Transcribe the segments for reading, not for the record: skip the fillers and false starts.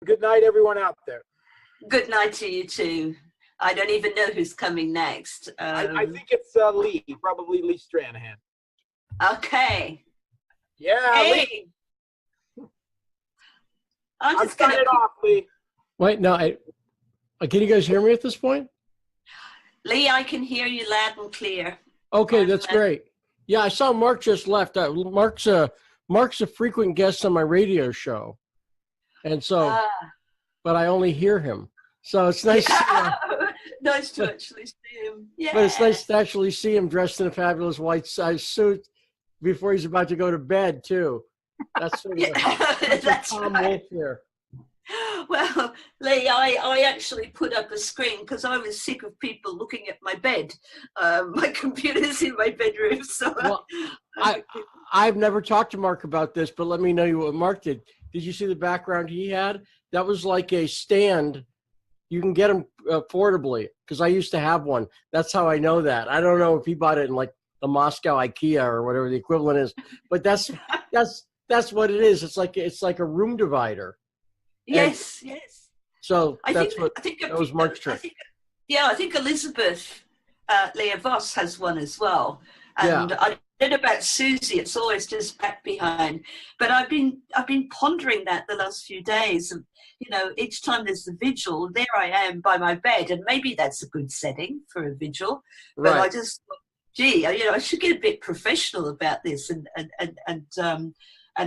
Good night, everyone out there. Good night to you too. I don't even know who's coming next. I think it's Lee, probably Lee Stranahan. Okay. Yeah, Hey. Lee. I'm signing off, Lee. Wait, no, can you guys hear me at this point? Lee, I can hear you loud and clear. Okay, that's great. Yeah, I saw Mark just left. Mark's a frequent guest on my radio show, and so, but I only hear him. So it's nice. Nice to actually see him. Yeah. But it's nice to actually see him dressed in a fabulous white suit before he's about to go to bed too. That's sort of that's Tom right. Wolf here. Well, Lee, I actually put up a screen because I was sick of people looking at my bed. My computer's in my bedroom, so. Well, I've never talked to Mark about this, but let me know what Mark did. Did you see the background he had? That was like a stand. You can get them affordably because I used to have one. That's how I know that. I don't know if he bought it in like the Moscow IKEA or whatever the equivalent is, but that's what it is. It's like a room divider. Yes, yes. So I think that was Mark's trick. I think Elizabeth Leah Voss has one as well. And yeah. I don't know about Susie. It's always just back behind. But I've been pondering that the last few days. And, each time there's the vigil, there I am by my bed, and maybe that's a good setting for a vigil. But right. I just, gee, I should get a bit professional about this, and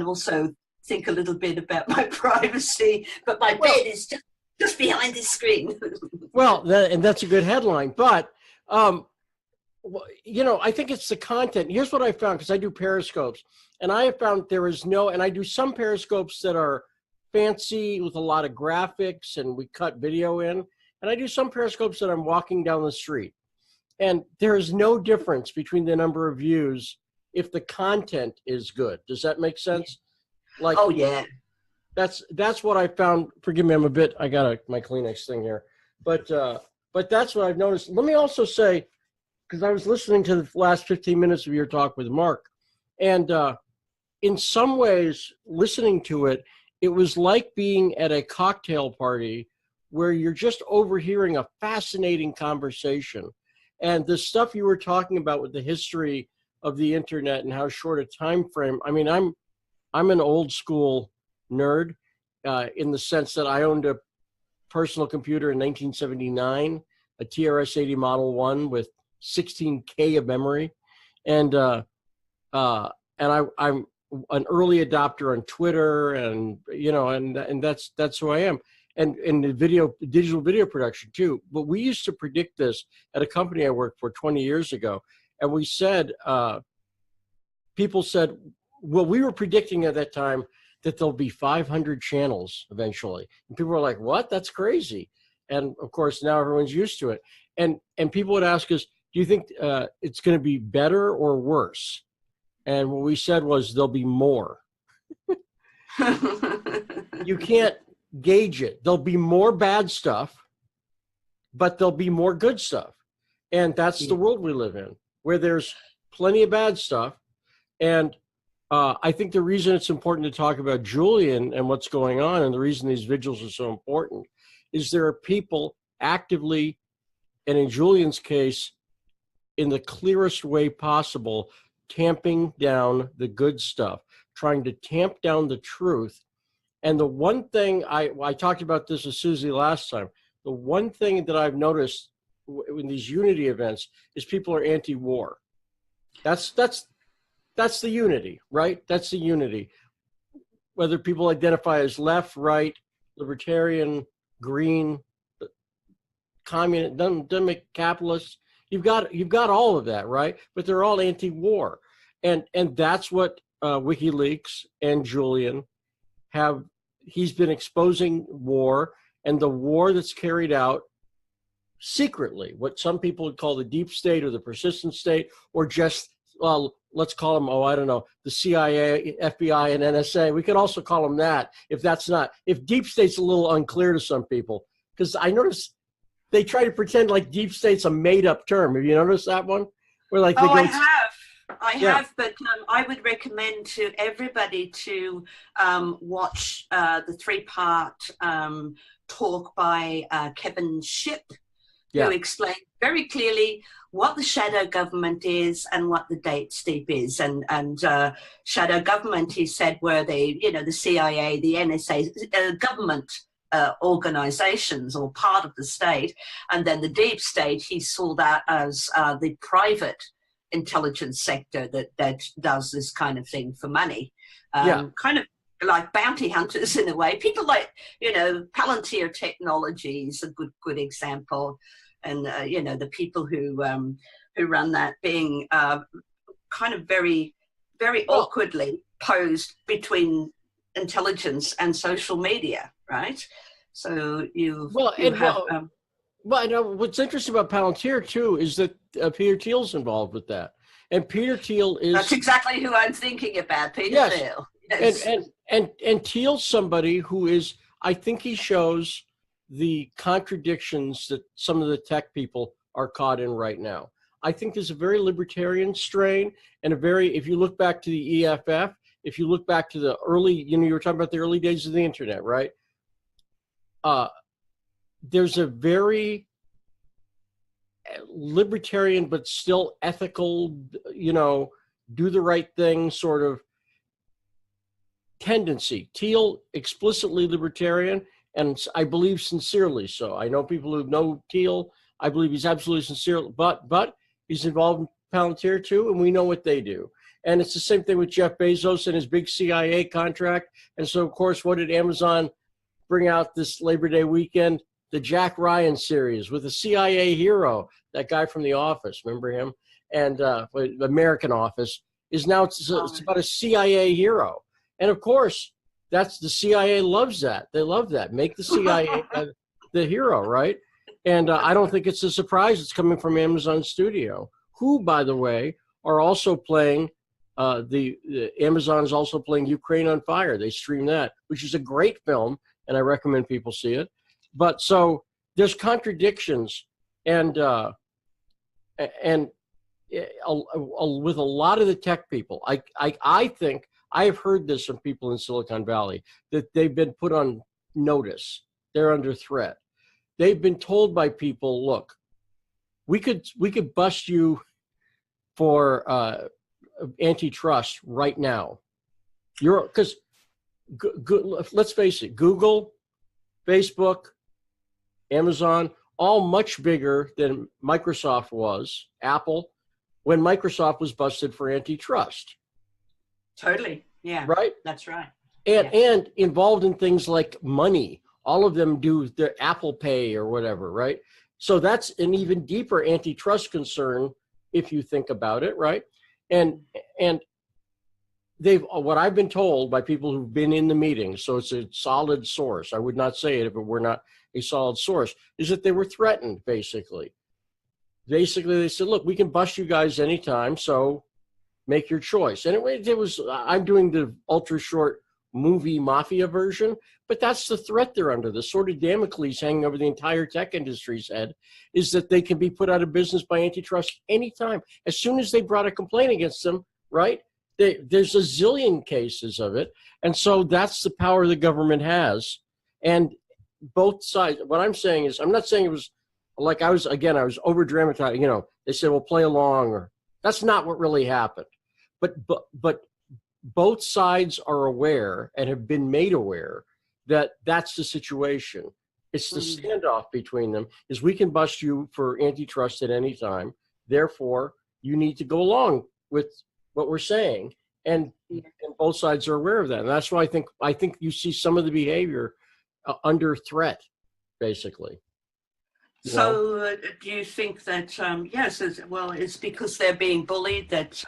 also think a little bit about my privacy, but my bed is just behind this screen. Well, and that's a good headline, but I think it's the content. Here's what I found, because I do periscopes, and I have found and I do some periscopes that are fancy with a lot of graphics and we cut video in, and I do some periscopes that I'm walking down the street, and there is no difference between the number of views if the content is good. Does that make sense? Like, oh yeah, that's what I found. Forgive me, I got my Kleenex thing here, but that's what I've noticed. Let me also say, because I was listening to the last 15 minutes of your talk with Mark, and in some ways, listening to it, it was like being at a cocktail party where you're just overhearing a fascinating conversation, and the stuff you were talking about with the history of the internet and how short a time frame. I mean, I'm an old school nerd in the sense that I owned a personal computer in 1979, a TRS-80 Model 1 with 16K of memory. And I'm an early adopter on Twitter, and that's who I am. And in the digital video production too. But we used to predict this at a company I worked for 20 years ago. And we said, people said, well, we were predicting at that time that there'll be 500 channels eventually. And people were like, what? That's crazy. And of course, now everyone's used to it. And people would ask us, do you think it's going to be better or worse? And what we said was, there'll be more. You can't gauge it. There'll be more bad stuff, but there'll be more good stuff. And that's the world we live in, where there's plenty of bad stuff. And I think the reason it's important to talk about Julian and what's going on, and the reason these vigils are so important, is there are people actively, and in Julian's case, in the clearest way possible, tamping down the good stuff, trying to tamp down the truth. And the one thing, I talked about this with Susie last time, the one thing that I've noticed in these unity events is people are anti-war. That's the unity, right? That's the unity. Whether people identify as left, right, libertarian, green, communist, doesn't make capitalists. You've got all of that, right? But they're all anti-war, and that's what WikiLeaks and Julian have. He's been exposing war, and the war that's carried out secretly, what some people would call the deep state or the persistent state, or just let's call them, I don't know, the CIA, FBI, and NSA. We could also call them that if deep state's a little unclear to some people, because I noticed they try to pretend like deep state's a made-up term. Have you noticed that one? Where like I have. I Yeah. have, but I would recommend to everybody to watch the three-part talk by Kevin Shipp, Yeah. who explained very clearly what the shadow government is and what the date steep is. And shadow government, he said, were the CIA, the NSA, government organizations or part of the state. And then the deep state, he saw that as the private intelligence sector that does this kind of thing for money. Kind of like bounty hunters in a way. People like, Palantir Technology is a good example. And, the people who run that being kind of very, very awkwardly posed between intelligence and social media, right? So Well, I know what's interesting about Palantir too is that Peter Thiel's involved with that, and Peter Thiel is. That's exactly who I'm thinking about, Peter Thiel. Yes. And Thiel's somebody who is. I think he shows the contradictions that some of the tech people are caught in right now. I think there's a very libertarian strain and if you look back to the EFF, if you look back to the early, you were talking about the early days of the internet, right? There's a very libertarian, but still ethical, do the right thing sort of tendency. Thiel, explicitly libertarian, and I believe sincerely so. I know people who know Thiel. I believe he's absolutely sincere, but he's involved in Palantir too, and we know what they do. And it's the same thing with Jeff Bezos and his big CIA contract. And so, of course, what did Amazon bring out this Labor Day weekend? The Jack Ryan series with a CIA hero, that guy from The Office, remember him? And the American Office is now, it's about a CIA hero. And of course, that's the CIA loves that. They love that. Make the CIA the hero, right? And I don't think it's a surprise it's coming from Amazon Studio, who, by the way, are also playing, Amazon is also playing Ukraine on Fire. They stream that, which is a great film, and I recommend people see it. But so there's contradictions, and with a lot of the tech people, I think I have heard this from people in Silicon Valley that they've been put on notice. They're under threat. They've been told by people, look, we could bust you for antitrust right now. Because let's face it, Google, Facebook, Amazon, all much bigger than Microsoft was, Apple, when Microsoft was busted for antitrust. Totally. Yeah. Right? That's right. And involved in things like money. All of them do their Apple Pay or whatever, right? So that's an even deeper antitrust concern if you think about it, right? And what I've been told by people who've been in the meetings, so it's a solid source, I would not say it if it were not a solid source, is that they were threatened, basically. Basically, they said, look, we can bust you guys anytime, so make your choice. And I'm doing the ultra short movie mafia version, but that's the threat they're under. The sword of Damocles hanging over the entire tech industry's head is that they can be put out of business by antitrust anytime. As soon as they brought a complaint against them, right? There's a zillion cases of it. And so that's the power the government has. And both sides, what I'm saying is, I'm not saying it was like I was over dramatizing, they said, well, play along, or that's not what really happened. But both sides are aware and have been made aware that that's the situation. It's the standoff between them is we can bust you for antitrust at any time. Therefore, you need to go along with what we're saying. And both sides are aware of that. And that's why I think you see some of the behavior under threat, basically. So do you think that, yes, it's because they're being bullied that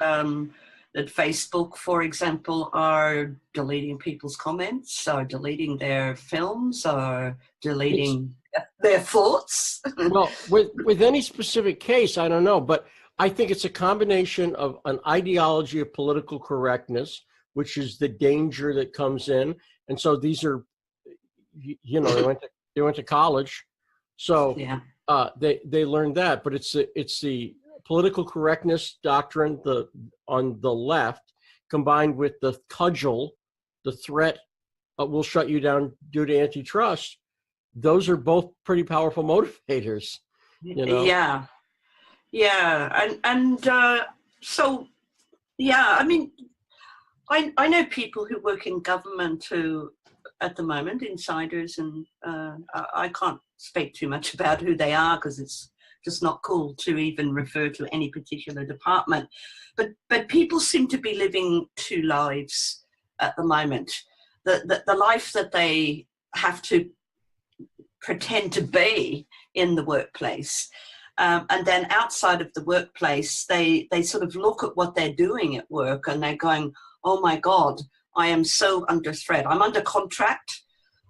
Facebook, for example, are deleting people's comments, or deleting their films, or deleting their thoughts? Well, with any specific case, I don't know, but I think it's a combination of an ideology of political correctness, which is the danger that comes in. And so these are, they went to college, so they learned that. But it's the political correctness doctrine on the left, combined with the cudgel, the threat, we'll shut you down due to antitrust. Those are both pretty powerful motivators. You know? Yeah, yeah, so yeah. I mean, I know people who work in government who, at the moment, insiders, and I can't speak too much about who they are because it's just not cool to even refer to any particular department. But people seem to be living two lives at the moment. The life that they have to pretend to be in the workplace. And then outside of the workplace, they sort of look at what they're doing at work and they're going, oh my God, I am so under threat. I'm under contract.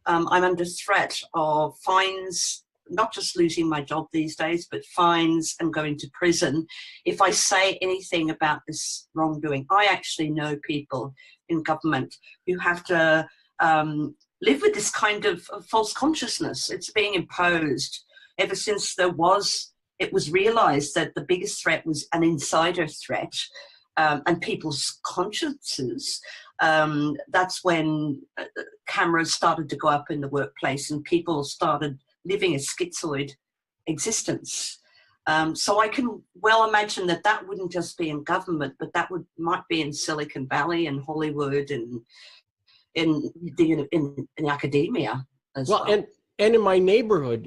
I'm under threat of fines, not just losing my job these days, but fines and going to prison if I say anything about this wrongdoing. I actually know people in government who have to live with this kind of false consciousness. It's being imposed ever since it was realized that the biggest threat was an insider threat and people's consciences. That's when cameras started to go up in the workplace and people started living a schizoid existence. So I can well imagine that wouldn't just be in government, but that might be in Silicon Valley and Hollywood and in academia as well. And in my neighborhood,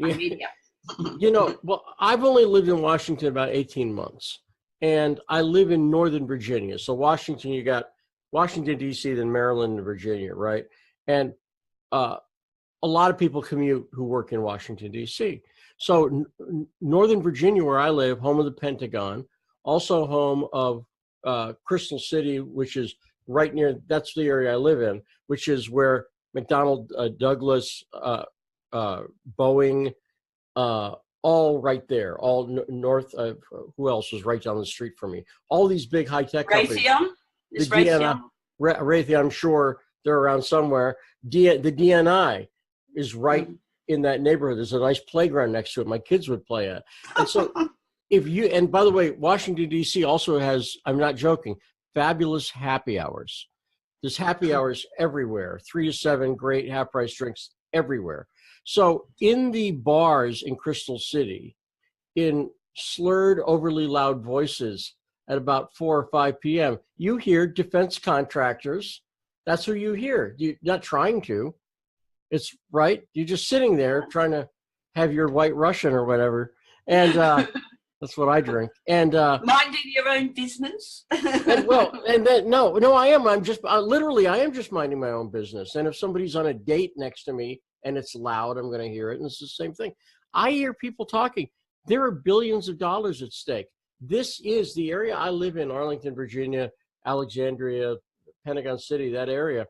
you know, well, I've only lived in Washington about 18 months, and I live in Northern Virginia. So Washington, you got Washington, D.C., then Maryland and Virginia, right? And a lot of people commute who work in Washington, D.C. So Northern Virginia, where I live, home of the Pentagon, also home of Crystal City, which is right near, that's the area I live in, which is where McDonnell Douglas, Boeing, all right there, all north of, who else was right down the street from me? All these big high-tech companies. Raytheon? Is Raytheon? Raytheon, I'm sure they're around somewhere. The DNI is right in that neighborhood. There's a nice playground next to it my kids would play at. And so and by the way, Washington, D.C. also has, I'm not joking, fabulous happy hours. There's happy hours everywhere, 3 to 7, great half-price drinks everywhere. So in the bars in Crystal City, in slurred, overly loud voices at about 4 or 5 p.m., you hear defense contractors. That's who you hear. You're not trying to. It's right. You're just sitting there trying to have your White Russian or whatever. And that's what I drink. And minding your own business. No, I am. I'm just literally, I am just minding my own business. And if somebody's on a date next to me and it's loud, I'm going to hear it. And it's the same thing. I hear people talking. There are billions of dollars at stake. This is the area I live in, Arlington, Virginia, Alexandria, Pentagon City, that area.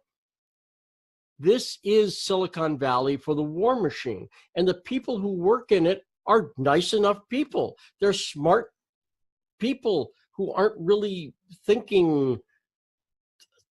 This is Silicon Valley for the war machine. And the people who work in it are nice enough people. They're smart people who aren't really thinking.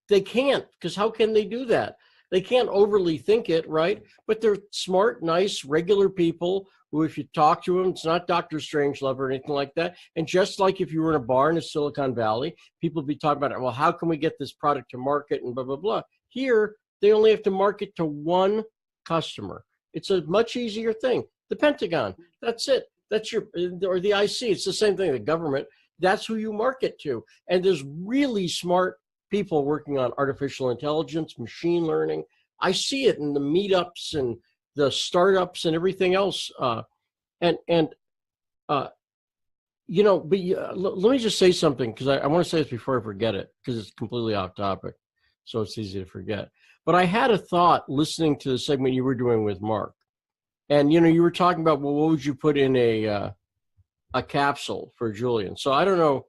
They can't, because how can they do that? They can't overly think it, right? But they're smart, nice, regular people who, if you talk to them, it's not Dr. Strangelove or anything like that. And just like if you were in a bar in Silicon Valley, people would be talking about, well, how can we get this product to market and blah, blah, blah. Here, they only have to market to one customer. It's a much easier thing. The Pentagon, that's it. That's or the IC, it's the same thing, the government. That's who you market to. And there's really smart people working on artificial intelligence, machine learning. I see it in the meetups and the startups and everything else. Let me just say something, because I want to say this before I forget it, because it's completely off topic, so it's easy to forget. But I had a thought listening to the segment you were doing with Mark. And, you were talking about, well, what would you put in a capsule for Julian? So I don't know.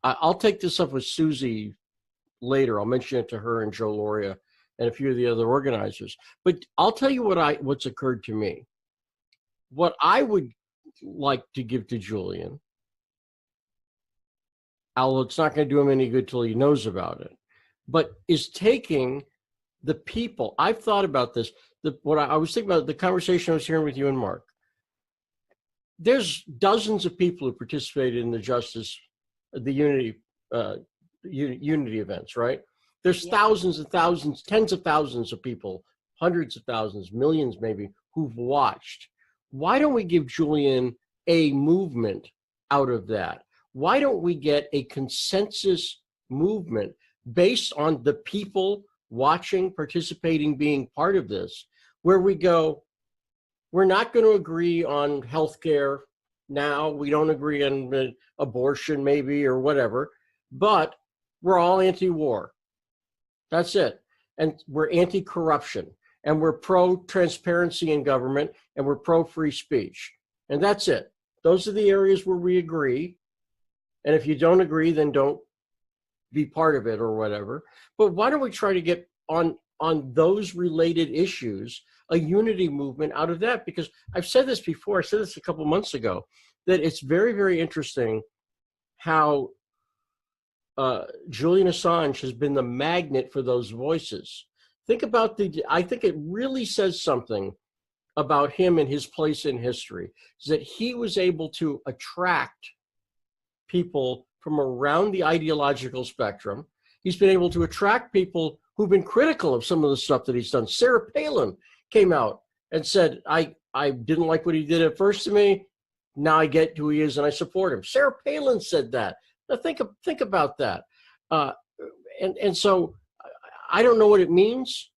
I'll take this up with Susie later. I'll mention it to her and Joe Lauria and a few of the other organizers. But I'll tell you what's occurred to me. What I would like to give to Julian, although it's not going to do him any good till he knows about it, but is taking the people. I've thought about this. What I was thinking about, the conversation I was hearing with you and Mark. there's dozens of people who participated in the Unity events, right? There's thousands and thousands, tens of thousands of people, hundreds of thousands, millions maybe, who've watched. Why don't we give Julian a movement out of that? Why don't we get a consensus movement based on the people watching, participating, being part of this, where we go, we're not going to agree on healthcare now. We don't agree on abortion maybe or whatever, but we're all anti-war. That's it. And we're anti-corruption, and we're pro-transparency in government, and we're pro-free speech. And that's it. Those are the areas where we agree. And if you don't agree, then don't be part of it or whatever. But why don't we try to get on those related issues, a unity movement out of that? Because I've said this before, I said this a couple months ago, that it's very, very interesting how Julian Assange has been the magnet for those voices. Think about I think it really says something about him and his place in history, is that he was able to attract people from around the ideological spectrum. He's been able to attract people who've been critical of some of the stuff that he's done. Sarah Palin came out and said, I didn't like what he did at first to me. Now I get who he is and I support him. Sarah Palin said that. Now think about that. And so I don't know what it means,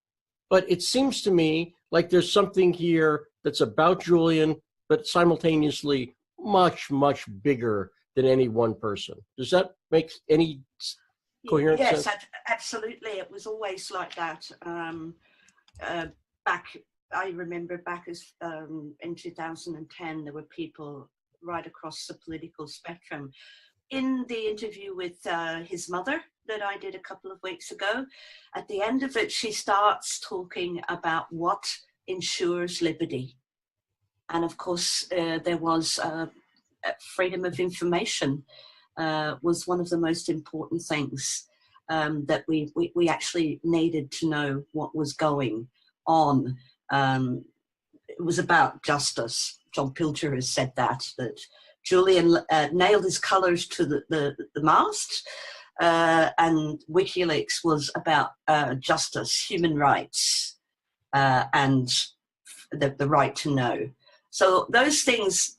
but it seems to me like there's something here that's about Julian, but simultaneously much, much bigger than any one person. Does that make any coherent sense? Yes, absolutely. It was always like that. I remember back in 2010, there were people right across the political spectrum. In the interview with his mother that I did a couple of weeks ago, at the end of it, she starts talking about what ensures liberty. And of course, there was freedom of information was one of the most important things that we actually needed to know what was going on. It was about justice. John Pilger has said that Julian nailed his colours to the mast, and WikiLeaks was about justice, human rights, and the right to know. So those things,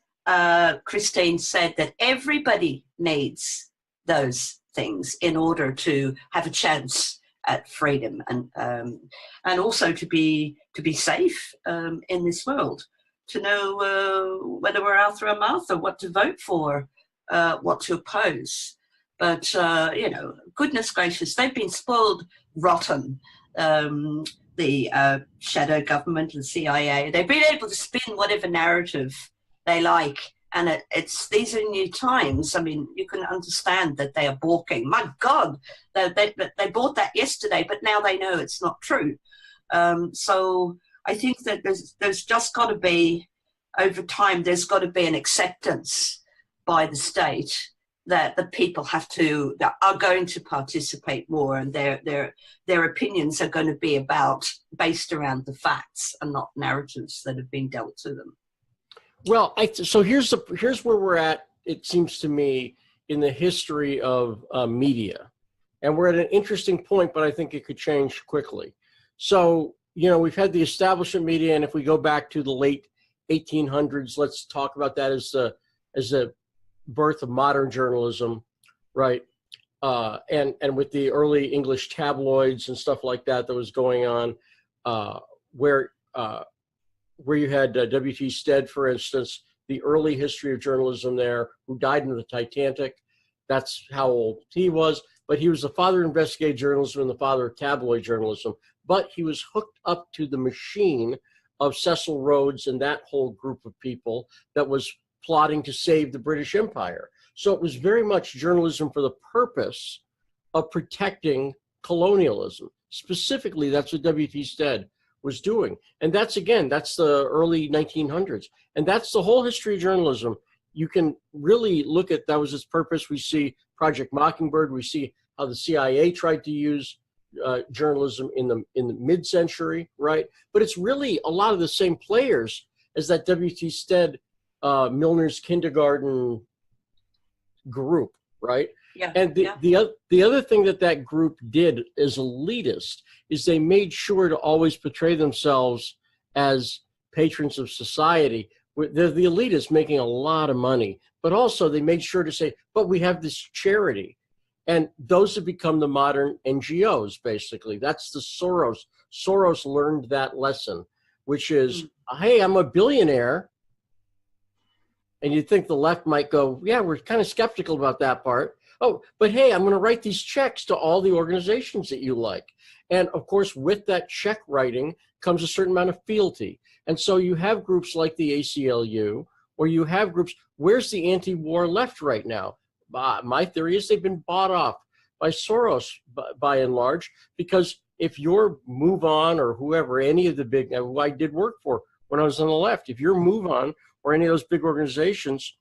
Christine said that everybody needs those things in order to have a chance at freedom and also to be safe in this world. To know whether we're Arthur or Martha, what to vote for, what to oppose. But, goodness gracious, they've been spoiled rotten. The shadow government and CIA, they've been able to spin whatever narrative they like. And these are new times. I mean, you can understand that they are balking. My God, they bought that yesterday, but now they know it's not true. So I think that there's just got to be, over time, there's got to be an acceptance by the state that the people that are going to participate more, and their opinions are going to be based around the facts and not narratives that have been dealt to them. Well, so here's where we're at, it seems to me, in the history of media. And we're at an interesting point, but I think it could change quickly. So, we've had the establishment media, and if we go back to the late 1800s, let's talk about that as the birth of modern journalism, right? And with the early English tabloids and stuff like that was going on, where you had W.T. Stead, for instance, the early history of journalism there, who died in the Titanic. That's how old he was. But he was the father of investigative journalism and the father of tabloid journalism. But he was hooked up to the machine of Cecil Rhodes and that whole group of people that was plotting to save the British Empire. So it was very much journalism for the purpose of protecting colonialism. Specifically, that's what W.T. Stead was doing. And that's the early 1900s. And that's the whole history of journalism. You can really look at that was its purpose. We see Project Mockingbird. We see how the CIA tried to use journalism in the mid-century, right? But it's really a lot of the same players as that W.T. Stead Milner's kindergarten group, right? Yeah. And the other thing that group did as elitist is they made sure to always portray themselves as patrons of society. They're the elitists making a lot of money, but also they made sure to say, but we have this charity. And those have become the modern NGOs, basically. That's the Soros. Soros learned that lesson, which is, hey, I'm a billionaire. And you'd think the left might go, yeah, we're kind of skeptical about that part. Oh, but hey, I'm going to write these checks to all the organizations that you like. And of course, with that check writing comes a certain amount of fealty. And so you have groups like the ACLU, or you have groups, where's the anti-war left right now? My theory is they've been bought off by Soros by and large, because if you're Move On or whoever, any of the big, who I did work for when I was on the left, if you're Move On or any of those big organizations,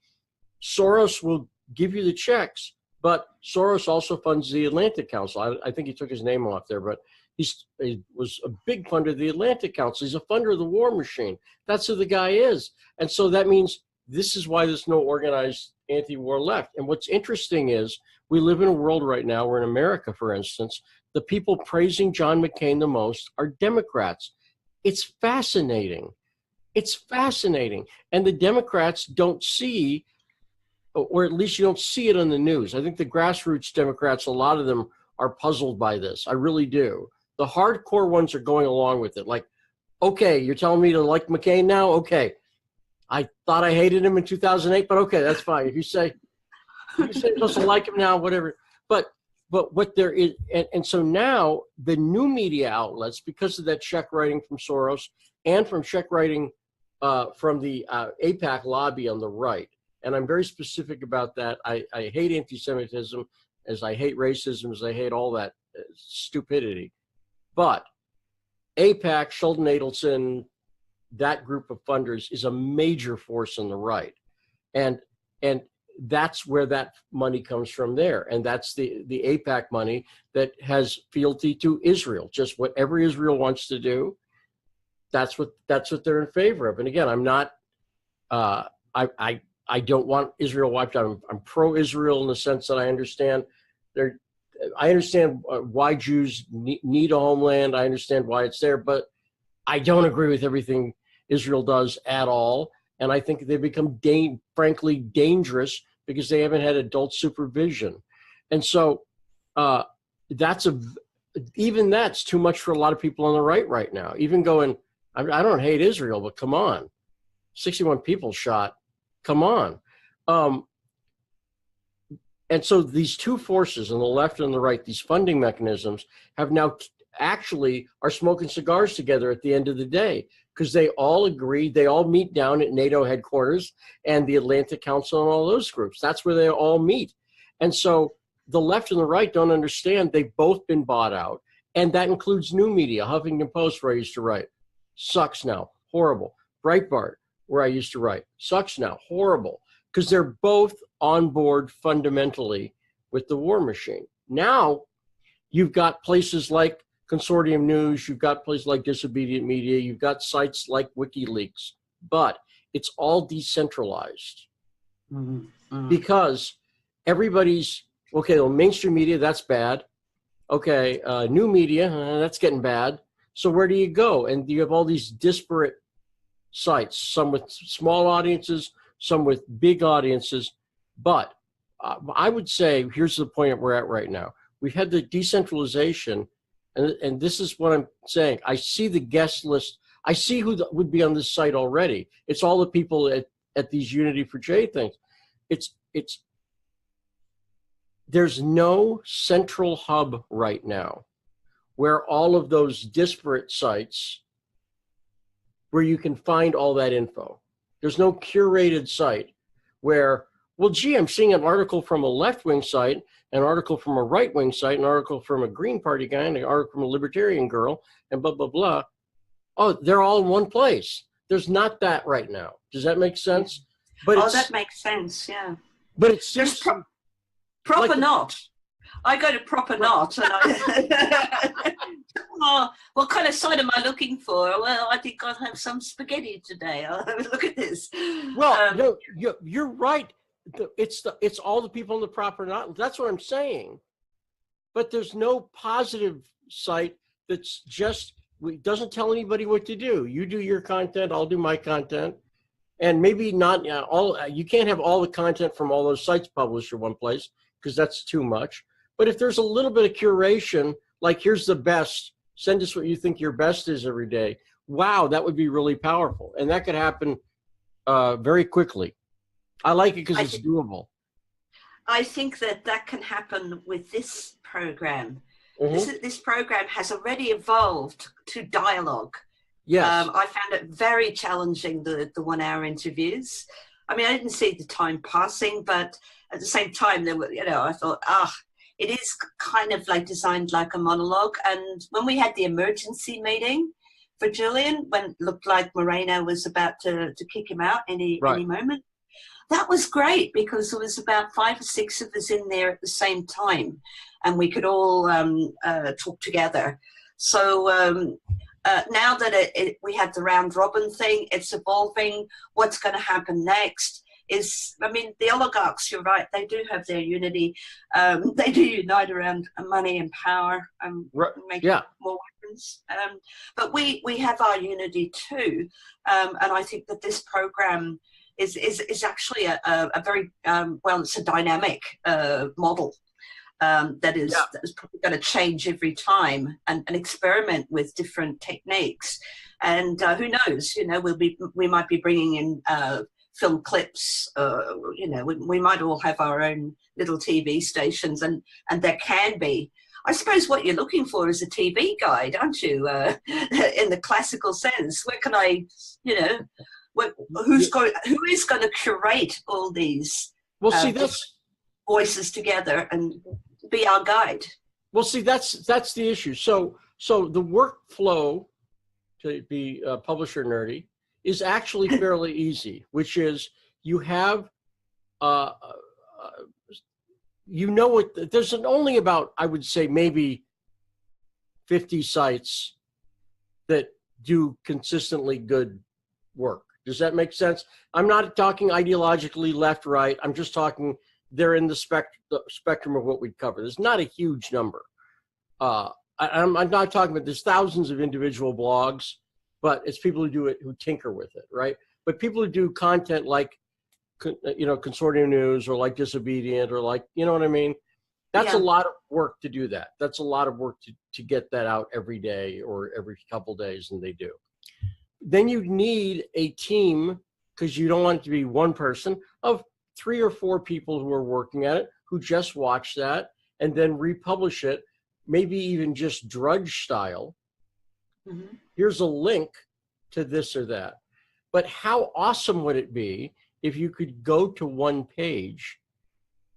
Soros will give you the checks, but Soros also funds the Atlantic Council. I think he took his name off there, but he was a big funder of the Atlantic Council. He's a funder of the war machine. That's who the guy is. And so that means this is why there's no organized anti-war left. And what's interesting is we live in a world right now where in America, for instance, the people praising John McCain the most are Democrats. It's fascinating. It's fascinating. And the Democrats don't see, or at least you don't see it on the news. I think the grassroots Democrats, a lot of them are puzzled by this. I really do. The hardcore ones are going along with it. Like, okay, you're telling me to like McCain now? Okay. I thought I hated him in 2008, but okay, that's fine. If you say you're supposed to like him now, whatever. But what there is, and so now the new media outlets, because of that check writing from Soros and from check writing from the AIPAC lobby on the right, and I'm very specific about that. I hate anti-Semitism, as I hate racism, as I hate all that stupidity. But AIPAC, Sheldon Adelson, that group of funders is a major force on the right. And that's where that money comes from there. And that's the AIPAC money that has fealty to Israel. Just whatever Israel wants to do, that's what they're in favor of. And again, I'm not, I don't want Israel wiped out. I'm pro-Israel in the sense that I understand why Jews need a homeland. I understand why it's there, but I don't agree with everything Israel does at all. And I think they've become frankly dangerous because they haven't had adult supervision. And so even that's too much for a lot of people on the right now. Even going, I don't hate Israel, but come on, 61 people shot, come on. And so these two forces on the left and the right, these funding mechanisms have now actually are smoking cigars together at the end of the day, because they all agree, they all meet down at NATO headquarters and the Atlantic Council and all those groups. That's where they all meet. And so the left and the right don't understand they've both been bought out. And that includes new media. Huffington Post, where I used to write, sucks now, horrible. Breitbart, where I used to write, sucks now, horrible. Because they're both on board fundamentally with the war machine. Now you've got places like Consortium News, you've got places like Disobedient Media, you've got sites like WikiLeaks, but it's all decentralized because everybody's, okay, well, mainstream media, that's bad. Okay, new media, that's getting bad. So where do you go? And you have all these disparate sites, some with small audiences, some with big audiences. But I would say, here's the point we're at right now. We've had the decentralization, and this is what I'm saying. I see the guest list. I see who would be on this site already. It's all the people at these Unity for J things. There's no central hub right now where all of those disparate sites where you can find all that info. There's no curated site where, well, gee, I'm seeing an article from a left-wing site, an article from a right-wing site, an article from a Green Party guy, and an article from a Libertarian girl, and blah, blah, blah. Oh, they're all in one place. There's not that right now. Does that make sense? But that makes sense, yeah. But it seems proper like not. I go to Proper Knot, and I. Oh, what kind of side am I looking for? Well, I think I'll have some spaghetti today. I'll have a look at this. Well, no, you're right. It's all the people in the Proper Knot. That's what I'm saying. But there's no positive site that's just doesn't tell anybody what to do. You do your content, I'll do my content, and maybe not all. You can't have all the content from all those sites published in one place because that's too much. But if there's a little bit of curation, like here's the best, send us what you think your best is every day. Wow, that would be really powerful, and that could happen very quickly. I like it because it's doable. I think that can happen with this program. Mm-hmm. This program has already evolved to dialogue. Yes. I found it very challenging, the 1 hour interviews. I mean, I didn't see the time passing, but at the same time, there were, I thought, it is kind of like designed like a monologue. And when we had the emergency meeting for Julian, when it looked like Moreno was about to kick him out any moment, that was great because there was about 5 or 6 of us in there at the same time, and we could all talk together. So now that we have the round robin thing, it's evolving. What's going to happen next is, I mean, the oligarchs, you're right, they do have their unity. They do unite around money and power and make more weapons. But we have our unity too. And I think that this program is actually a very, it's a dynamic model that is probably going to change every time and experiment with different techniques. And who knows, we might be bringing in film clips, we might all have our own little TV stations, and there can be, I suppose what you're looking for is a TV guide, aren't you? In the classical sense, where can I, who is going to curate all these voices together and be our guide? Well, see, that's the issue. So the workflow, to be publisher nerdy, is actually fairly easy, which is you have, there's only about, I would say, maybe 50 sites that do consistently good work. Does that make sense? I'm not talking ideologically left, right. I'm just talking they're in the spectrum of what we'd cover. There's not a huge number. I'm not talking about, there's thousands of individual blogs, but it's people who do it, who tinker with it, right? But people who do content like, Consortium News or like Disobedient or like, you know what I mean? That's a lot of work to do that. That's a lot of work to get that out every day or every couple days, and they do. Then you need a team, because you don't want it to be one person, of 3 or 4 people who are working at it, who just watch that and then republish it, maybe even just drudge style. Mm-hmm. Here's a link to this or that. But how awesome would it be if you could go to one page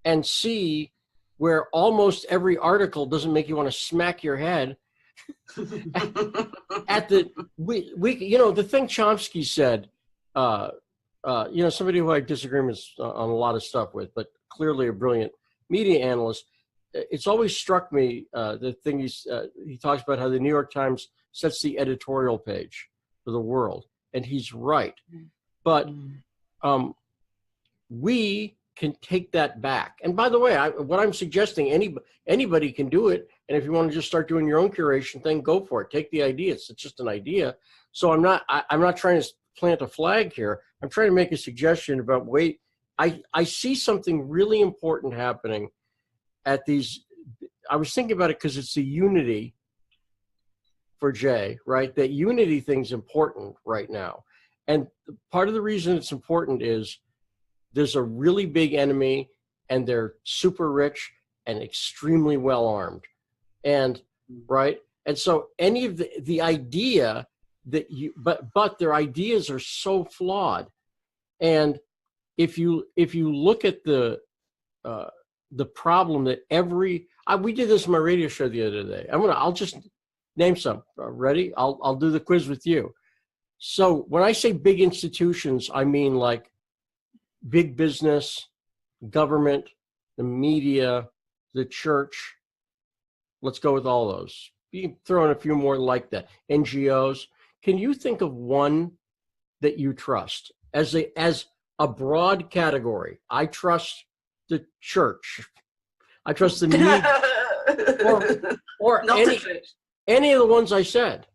and see where almost every article doesn't make you want to smack your head at the the thing Chomsky said, somebody who I disagree with on a lot of stuff with, but clearly a brilliant media analyst. It's always struck me the thing he talks about how the New York Times sets the editorial page for the world, and he's right. But we can take that back. And by the way, what I'm suggesting, anybody can do it. And if you want to just start doing your own curation thing, go for it. Take the idea. It's just an idea. So I'm not trying to plant a flag here. I'm trying to make a suggestion about I see something really important happening at these. I was thinking about it because it's the unity for Jay, right? That unity thing's important right now. And part of the reason it's important is there's a really big enemy and they're super rich and extremely well armed. And right. And so any of the idea that but their ideas are so flawed. And if you look at the problem that we did this on my radio show the other day. I'll just name some. Ready? I'll do the quiz with you. So when I say big institutions, I mean like big business, government, the media, the church. Let's go with all those. You can throw in a few more like that. NGOs. Can you think of one that you trust as a broad category? I trust the church. I trust the media, or Not the church. any of the ones I said.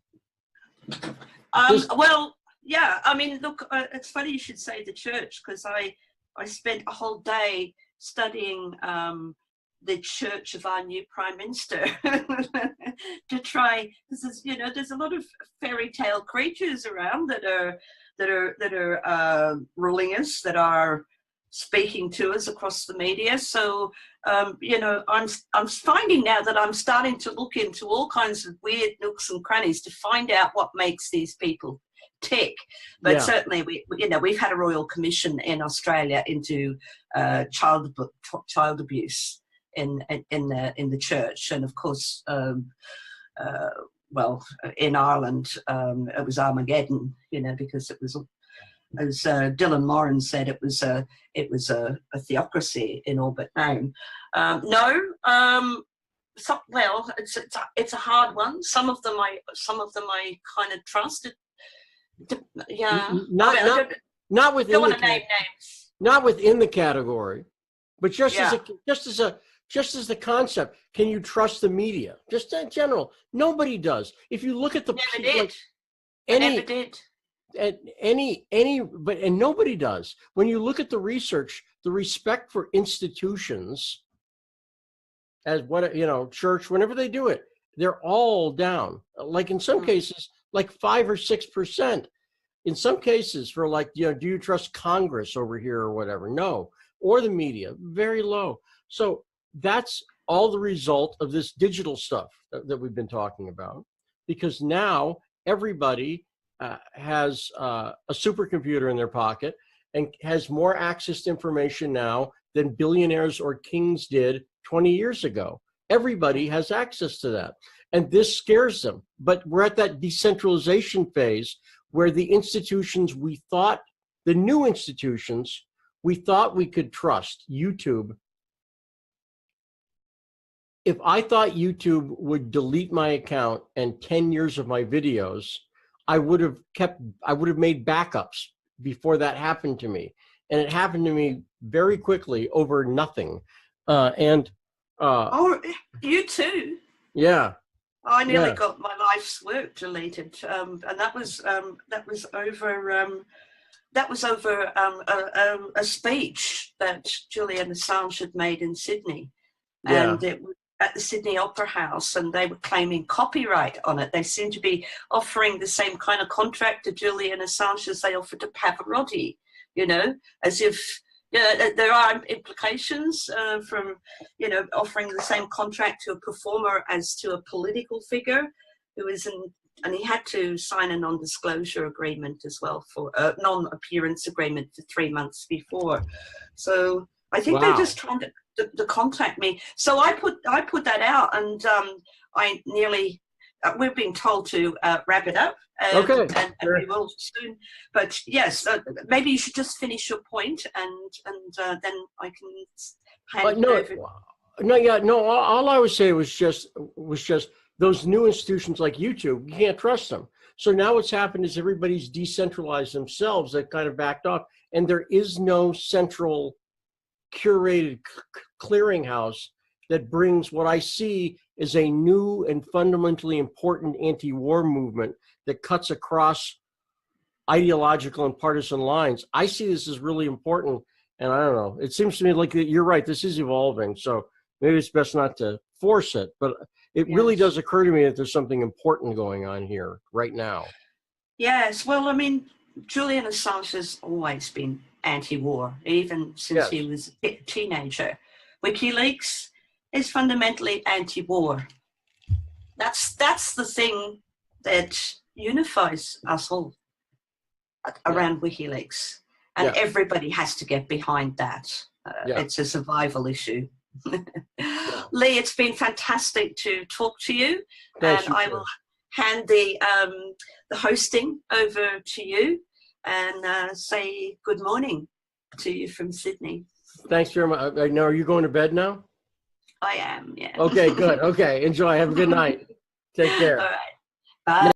Well, yeah. I mean, look, it's funny you should say the church, because I spent a whole day studying the church of our new prime minister to try. This is, there's a lot of fairy tale creatures around that are ruling us, that are speaking to us across the media. So, I'm finding now that I'm starting to look into all kinds of weird nooks and crannies to find out what makes these people tick. But certainly, we've had a royal commission in Australia into child abuse in the church, and of course, in Ireland, it was Armageddon. Because it was, as Dylan Moran said, it was a theocracy in all but name. It's a hard one. Some of them I kind of trusted. Not within don't want to name names. Not within the category, but just as the concept. Can you trust the media? Just in general, nobody does. If you look at the never did. And nobody does. When you look at the research, the respect for institutions, as church, whenever they do it, they're all down. Like in some cases, like 5 or 6%. In some cases, for do you trust Congress over here or whatever? No. Or the media, very low. So that's all the result of this digital stuff that we've been talking about, because now everybody has a supercomputer in their pocket and has more access to information now than billionaires or kings did 20 years ago. Everybody has access to that. And this scares them. But we're at that decentralization phase where the institutions the new institutions we thought we could trust, YouTube. If I thought YouTube would delete my account and 10 years of my videos, I would have made backups before that happened to me. And it happened to me very quickly over nothing. You too? Yeah. I nearly got my life's work deleted, and that was over a speech that Julian Assange had made in Sydney, and it was at the Sydney Opera House, and they were claiming copyright on it. They seemed to be offering the same kind of contract to Julian Assange as they offered to Pavarotti, as if there are implications from, offering the same contract to a performer as to a political figure who is and he had to sign a non-disclosure agreement as well, for a non-appearance agreement for 3 months before. So I think they're just trying to contact me. So I put that out, and I nearly, we're being told to wrap it up. And we will soon. But yes, maybe you should just finish your point, and then I can hand it over. All I would say was just those new institutions like YouTube, you can't trust them. So now what's happened is everybody's decentralized themselves. They've kind of backed off, and there is no central curated clearinghouse that brings what I see is a new and fundamentally important anti-war movement that cuts across ideological and partisan lines. I see this as really important, and I don't know. It seems to me like you're right. This is evolving, so maybe it's best not to force it. But it really does occur to me that there's something important going on here right now. Yes. Well, I mean, Julian Assange has always been anti-war, even since he was a teenager. WikiLeaks is fundamentally anti-war. That's the thing that unifies us all around WikiLeaks, and everybody has to get behind that. It's a survival issue. Lee, it's been fantastic to talk to you. I will hand the hosting over to you and say good morning to you from Sydney. Thanks very much. Now, are you going to bed now? I am, yeah. Okay, good. Okay, enjoy. Have a good night. Take care. All right. Bye.